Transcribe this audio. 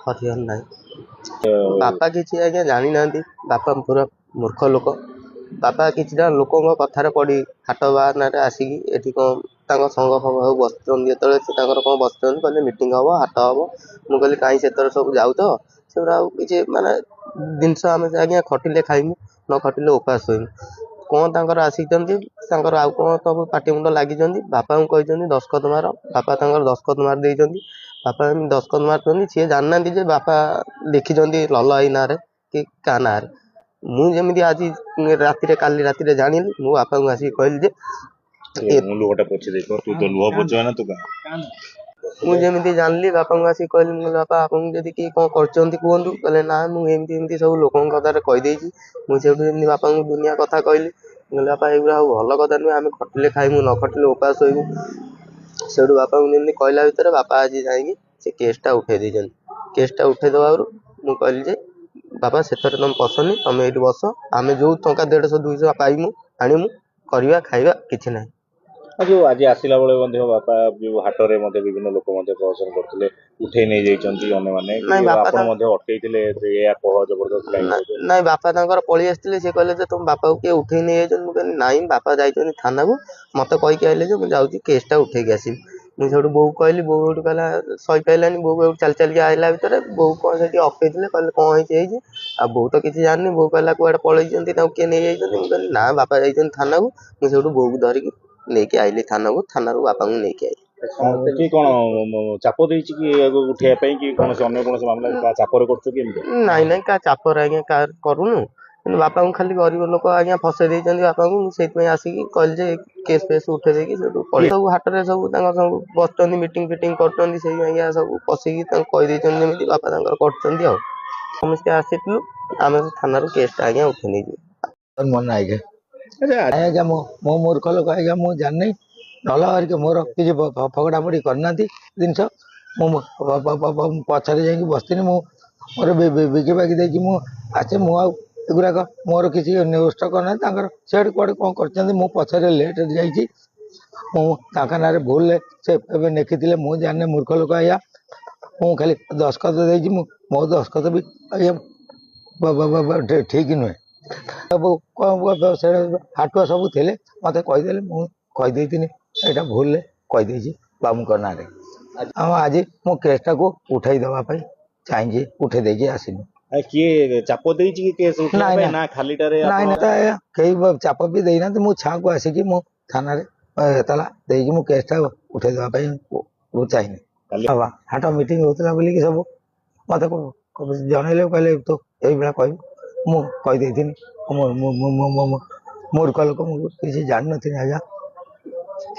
हरिहर नाई बापा किसी आज्ञा जानी ना बापा पूरा मूर्ख लोक बापा किसी लोक कथार पड़ी हाट बाहर आसिकी एटी कौन संघ फंग सब बसुँच जो कौन बसुँच कहले मीटिंग हम हाट हम मुझे कहीं से सब जाऊ तो सेगुरा किसी मानने जिनस आम आज्ञा खटिले खाइमु न खटिले उपास शोइमु कौन तांकर आसिकर आउ कौन सब पाटी मुंड लगी बापा को कहते दस्खत मार बापा दस्खत मार देइछन्ति बापा दस्खत मार सी जानना जे बापा लिखी लल ना कि क्या ना मुझे आज राति काली राति जानी मो बापा को आसिक कहली मुझे जानली बापा को आसिक कहली बापा आपन जब किए कौन कर कहतु कहले ना मुझे सब लोक कथा कहीदे मुझे बापा को दुनिया कथा कहली बापा एगुरा भल कथा नुहे आम खटिले खाइमु न खटिले उपास शोइबु से बापा को जमी कहला भितर बापा आज जाकि से केसटा उठे देते केसटा उठे दबार मुझे कहली जे बापा से तुम पसनी तुम ये बस आम जो टका 150 200 पाइमु आणिमु करवा खाइबा किछि ना जो आज आसला बेले बापा जो हाट में विभिन्न लोक प्रदर्शन करते उठे नहीं जबरदस्त ना बापा पलि आसते सी कहले तुम बापा को किए उठे नहीं जाइए ना बापा जाइए थाना को मत कहीकि आइले जो मुझे केसटा उठेकी आसमी मुझे बो कहली बो कहला सही पाइलानी बो चल चल के आइला भितर बो कौन से अपेले कहले कौन होती आ बो तो किसी जानी बो कहला कौन पलि किए नहीं जाइए ना बापा जाइए थाना को मुझे बो को धरिकी लेके आइली थाना को थाना बापा को लेके आई कौन चाप उठे कि मामला चापर नाई नाई क्या चापर आज्ञा करूनु बापा को खाली गरीब लोक आज्ञा फसई देते बापा को से आसिक कहली केस फेस उठे देकी सब हाट में सब बस मीटिंग फिटिंग कर सब पशिकी कहीदे बापा कर समस्ते आसलु आम थाना केसटा आज्ञा उठे नहीं मन आज्ञा मो मूर्ख लोक आज्ञा मुझे जानी नल हरिक मोर किसी फगड़ा फड़ी करना जिनस पछरे जा बसनी मोर बिकी बाकी देखी मुझे मुगुराक मोर किसी नष्ट करना से कौटे कौन कर पछरे लेट जा भूल से लिखी मुझे जाने मूर्ख लोक आज्ञा मुझे खाली दस्खत दे मो दस्खत भी आज्ञा ठीक नुहे हाटुआ सब थे मत कहीदे मुझे यहाँ भूल कहीदे बाबू ना आज मो केसटा को उठाई दवाई चाहिए उठे देकी आसनी किए चाप ना खाली कई चाप भी देना मो छा को आसिकी मो थाना एतला देकी केसटा उठे दवाई चाहिए हाट मीटिंग होता बोलिक सब मत जनइले कहले तो ये कह मुझे मूर्ख लोक किसी जान नी आज्ञा